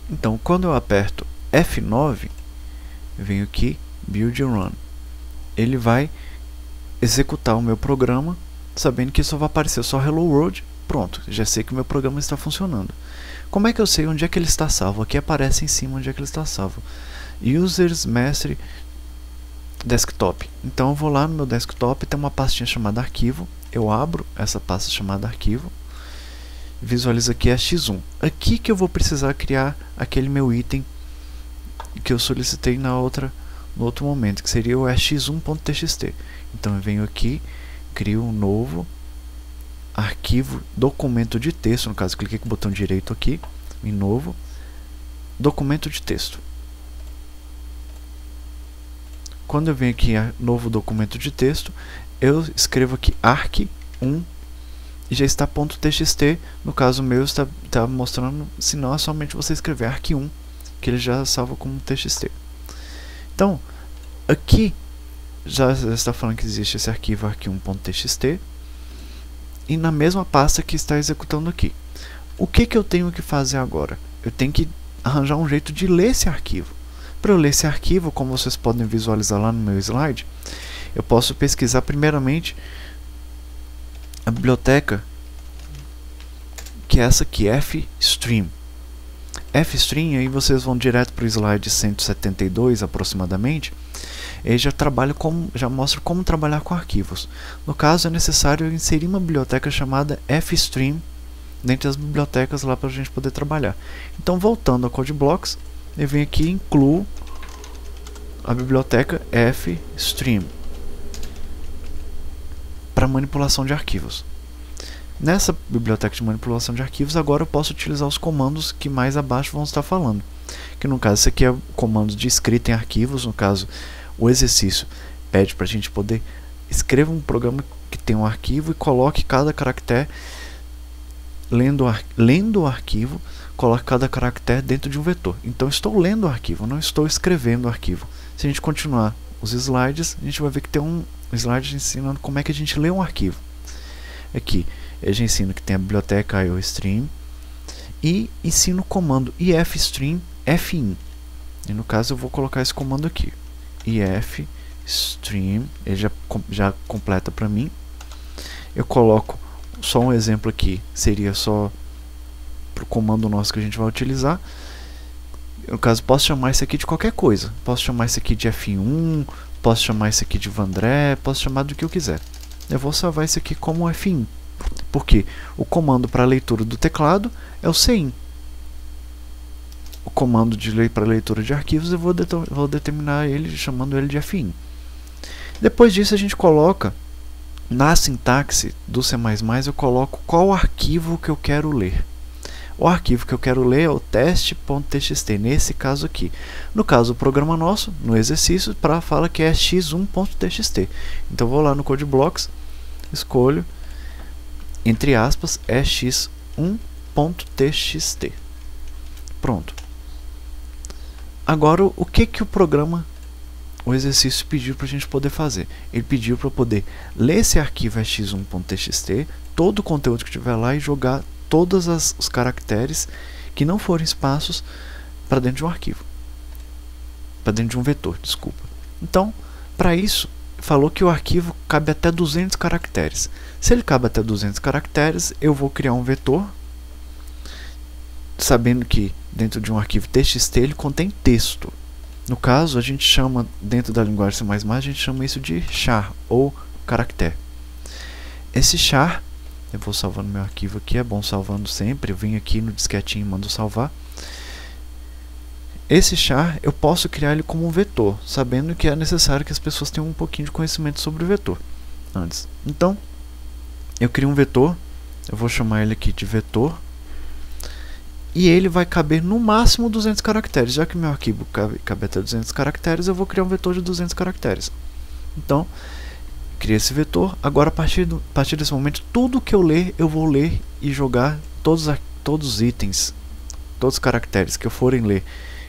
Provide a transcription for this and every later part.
Então, quando eu aperto F9, eu venho aqui, Build and Run. Ele vai executar o meu programa, sabendo que só vai aparecer só Hello World. Pronto, já sei que o meu programa está funcionando. Como é que eu sei onde é que ele está salvo? Aqui aparece em cima onde é que ele está salvo. Users Master Desktop. Então eu vou lá no meu desktop, tem uma pastinha chamada arquivo. Eu abro essa pasta chamada arquivo. Visualizo aqui a X1. Aqui que eu vou precisar criar aquele meu item que eu solicitei no outro momento, que seria o x1.txt. Então eu venho aqui, crio um novo arquivo, documento de texto, no caso cliquei com o botão direito aqui, em novo, documento de texto. Quando eu venho aqui a novo documento de texto, eu escrevo aqui arq1 e já está .txt, no caso meu está mostrando, se não é somente você escrever arq1, que ele já salva como txt. Então, aqui já está falando que existe esse arquivo arq1.txt e na mesma pasta que está executando aqui. O que eu tenho que fazer agora? Eu tenho que arranjar um jeito de ler esse arquivo. Para eu ler esse arquivo, como vocês podem visualizar lá no meu slide, eu posso pesquisar primeiramente a biblioteca, que é essa aqui, fstream. Fstream, aí vocês vão direto para o slide 172 aproximadamente. Ele já mostra como trabalhar com arquivos. No caso, é necessário inserir uma biblioteca chamada fstream dentre as bibliotecas lá para a gente poder trabalhar. Então, voltando ao CodeBlocks, eu venho aqui e incluo a biblioteca fstream para manipulação de arquivos. Nessa biblioteca de manipulação de arquivos, agora eu posso utilizar os comandos que mais abaixo vão estar falando. Que no caso, esse aqui é o comando de escrita em arquivos. No caso, o exercício pede para a gente poder escrever um programa que tem um arquivo e coloque cada caractere, lendo o arquivo, coloque cada caractere dentro de um vetor. Então, estou lendo o arquivo, não estou escrevendo o arquivo. Se a gente continuar os slides, a gente vai ver que tem um slide ensinando como é que a gente lê um arquivo. Aqui, eu já ensino que tem a biblioteca IOStream e ensino o comando ifstream fin. E no caso eu vou colocar esse comando aqui, ifstream, ele já completa para mim. Eu coloco só um exemplo aqui, seria só para o comando nosso que a gente vai utilizar. No caso, posso chamar isso aqui de qualquer coisa. Posso chamar isso aqui de F1, posso chamar isso aqui de Vandré, posso chamar do que eu quiser. Eu vou salvar isso aqui como F1, porque o comando para leitura do teclado é o cin. O comando para leitura de arquivos eu vou determinar ele chamando ele de F1. Depois disso a gente coloca na sintaxe do C++, eu coloco qual arquivo que eu quero ler. O arquivo que eu quero ler é o teste.txt, nesse caso aqui. No caso, o programa nosso, no exercício, fala que é x1.txt. Então, vou lá no CodeBlocks, escolho, entre aspas, é x1.txt. Pronto. Agora, o que o programa, o exercício pediu para a gente poder fazer? Ele pediu para poder ler esse arquivo x1.txt, todo o conteúdo que tiver lá e jogar todos os caracteres que não forem espaços para dentro de um arquivo, para dentro de um vetor, desculpa. Então, para isso, falou que o arquivo cabe até 200 caracteres. Se ele cabe até 200 caracteres, eu vou criar um vetor, sabendo que dentro de um arquivo txt ele contém texto. No caso, a gente chama, dentro da linguagem C++, a gente chama isso de char, ou caractere. Esse char, eu vou salvando meu arquivo aqui, é bom salvando sempre, eu venho aqui no disquetinho e mando salvar. Esse char, eu posso criar ele como um vetor, sabendo que é necessário que as pessoas tenham um pouquinho de conhecimento sobre o vetor antes. Então, eu crio um vetor, eu vou chamar ele aqui de vetor, e ele vai caber no máximo 200 caracteres. Já que meu arquivo cabe até 200 caracteres, eu vou criar um vetor de 200 caracteres. Então, criei esse vetor. Agora, a partir desse momento, tudo que eu ler, eu vou ler e jogar todos os itens, todos os caracteres que eu forem ler.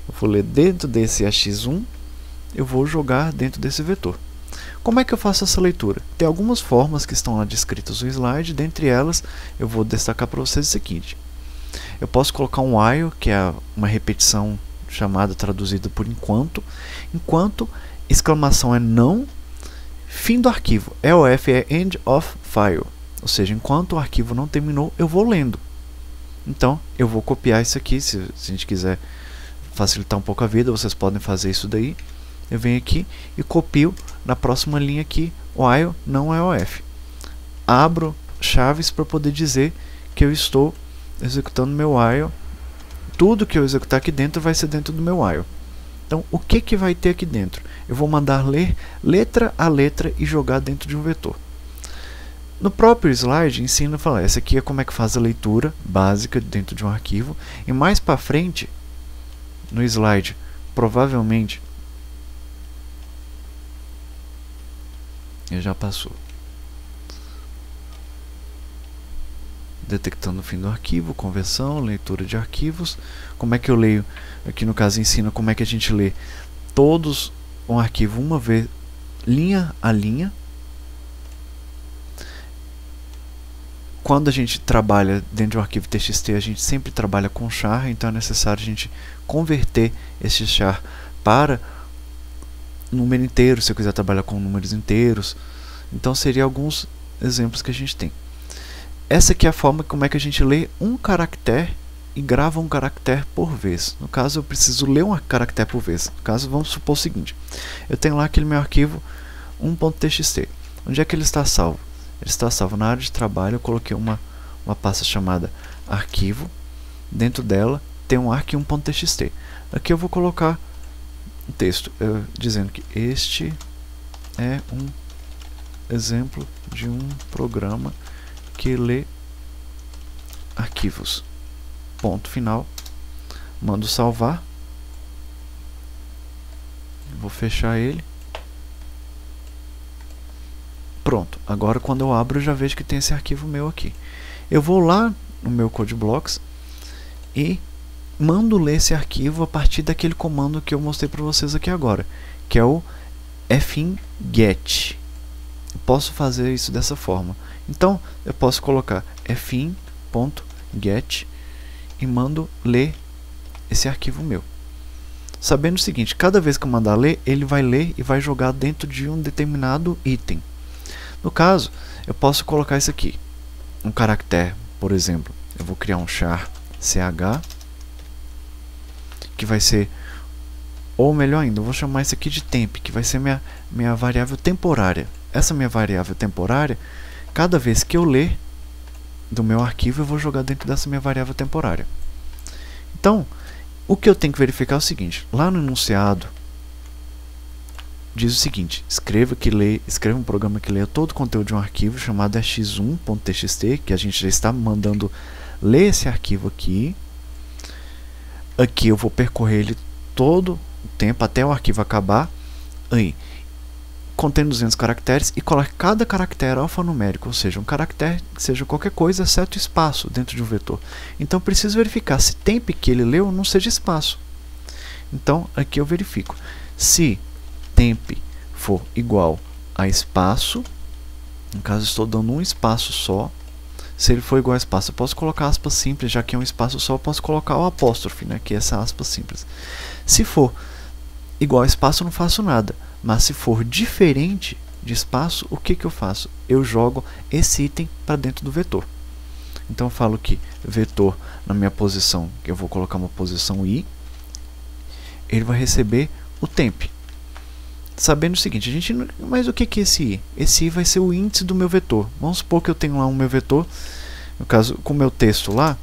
Eu vou ler dentro desse x1, eu vou jogar dentro desse vetor. Como é que eu faço essa leitura? Tem algumas formas que estão lá descritas no slide, dentre elas eu vou destacar para vocês o seguinte. Eu posso colocar um while, que é uma repetição chamada, traduzida por enquanto. Enquanto, exclamação é não, fim do arquivo. EOF é end of file, ou seja, enquanto o arquivo não terminou, eu vou lendo. Então, eu vou copiar isso aqui, se a gente quiser facilitar um pouco a vida, vocês podem fazer isso daí. Eu venho aqui e copio na próxima linha aqui, while não EOF. Abro chaves para poder dizer que eu estou executando meu while. Tudo que eu executar aqui dentro vai ser dentro do meu while. Então, o que que vai ter aqui dentro? Eu vou mandar ler letra a letra e jogar dentro de um vetor. No próprio slide, ensina a falar, essa aqui é como é que faz a leitura básica dentro de um arquivo. E mais para frente, no slide, provavelmente, já passou. Detectando o fim do arquivo, conversão, leitura de arquivos. Como é que eu leio? Aqui no caso ensina como é que a gente lê todos um arquivo uma vez, linha a linha. Quando a gente trabalha dentro de um arquivo TXT, a gente sempre trabalha com char, então é necessário a gente converter esse char para número inteiro, se eu quiser trabalhar com números inteiros. Então seriam alguns exemplos que a gente tem. Essa aqui é a forma como é que a gente lê um caractere e grava um caractere por vez. No caso, eu preciso ler um caractere por vez. No caso, vamos supor o seguinte. Eu tenho lá aquele meu arquivo 1.txt. Onde é que ele está salvo? Ele está salvo na área de trabalho. Eu coloquei uma pasta chamada arquivo. Dentro dela tem um arquivo 1.txt. Aqui eu vou colocar um texto dizendo que este é um exemplo de um programa que lê arquivos. Ponto final. Mando salvar. Vou fechar ele. Pronto. Agora quando eu abro eu já vejo que tem esse arquivo meu aqui. Eu vou lá no meu CodeBlocks e mando ler esse arquivo a partir daquele comando que eu mostrei para vocês aqui agora, que é o fin_get. Eu posso fazer isso dessa forma. Então, eu posso colocar fin.get e mando ler esse arquivo meu. Sabendo o seguinte, cada vez que eu mandar ler, ele vai ler e vai jogar dentro de um determinado item. No caso, eu posso colocar isso aqui, um caractere, por exemplo. Eu vou criar um char ch, que vai ser, ou melhor ainda, eu vou chamar isso aqui de temp, que vai ser minha variável temporária. Essa minha variável temporária, cada vez que eu ler do meu arquivo, eu vou jogar dentro dessa minha variável temporária. Então, o que eu tenho que verificar é o seguinte, lá no enunciado, diz o seguinte, escreva um programa que leia todo o conteúdo de um arquivo chamado x1.txt, que a gente já está mandando ler esse arquivo aqui. Aqui eu vou percorrer ele todo o tempo, até o arquivo acabar. Aí, contém 200 caracteres e coloque cada caractere alfanumérico, ou seja, um caractere que seja qualquer coisa, exceto espaço dentro de um vetor. Então, preciso verificar se temp que ele leu não seja espaço. Então, aqui eu verifico. Se temp for igual a espaço, no caso estou dando um espaço só. Se ele for igual a espaço, eu posso colocar aspas simples, já que é um espaço só, eu posso colocar o apóstrofe, né, que é essa aspas simples. Se for igual a espaço, eu não faço nada. Mas se for diferente de espaço, o que eu faço? Eu jogo esse item para dentro do vetor. Então eu falo que vetor na minha posição, que eu vou colocar uma posição i, ele vai receber o temp. Sabendo o seguinte, mas o que é esse i? Esse i vai ser o índice do meu vetor. Vamos supor que eu tenho lá um meu vetor, no caso, com o meu texto lá,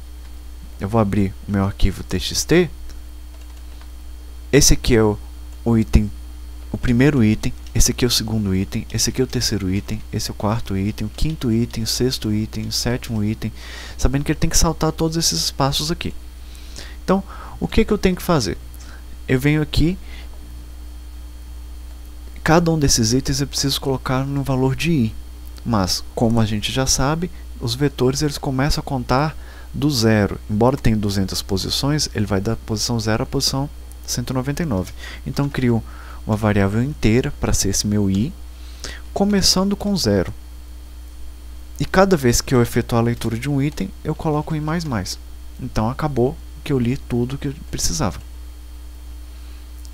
eu vou abrir o meu arquivo txt. Esse aqui é o item, o primeiro item, esse aqui é o segundo item, esse aqui é o terceiro item, esse é o quarto item, o quinto item, o sexto item, o sétimo item, sabendo que ele tem que saltar todos esses espaços aqui. Então, o que eu tenho que fazer? Eu venho aqui, cada um desses itens eu preciso colocar no valor de i, mas como a gente já sabe, os vetores eles começam a contar do zero. Embora tenha 200 posições, ele vai da posição 0 à posição 199. Então crio uma variável inteira para ser esse meu i, começando com 0. E cada vez que eu efetuar a leitura de um item, eu coloco um i++. Então acabou que eu li tudo que eu precisava.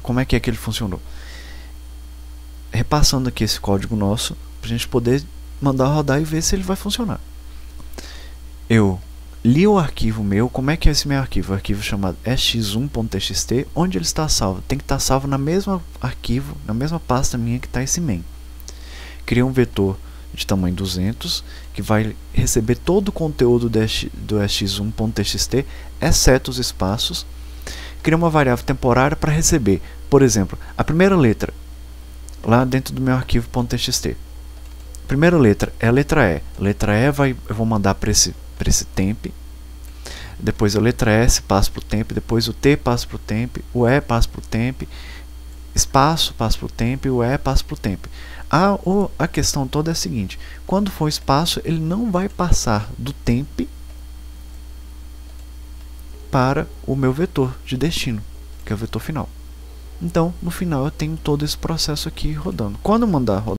Como é que ele funcionou? Repassando aqui esse código nosso, para a gente poder mandar rodar e ver se ele vai funcionar. Eu li o arquivo meu. Como é que é esse meu arquivo? O arquivo chamado x1.txt, onde ele está salvo? Tem que estar salvo na mesma arquivo, na mesma pasta minha que está esse main. Criei um vetor de tamanho 200, que vai receber todo o conteúdo do x1.txt, exceto os espaços. Criei uma variável temporária para receber, por exemplo, a primeira letra, lá dentro do meu arquivo .txt. Primeira letra é a letra E. A letra E eu vou mandar para esse temp. Depois a letra S passa para o temp. Depois o T passa para o temp. O E passa para o temp. Espaço passa para o temp. O E passa para o temp. A questão toda é a seguinte: quando for espaço, ele não vai passar do temp para o meu vetor de destino, que é o vetor final. Então, no final, eu tenho todo esse processo aqui rodando. Quando eu mandar rodar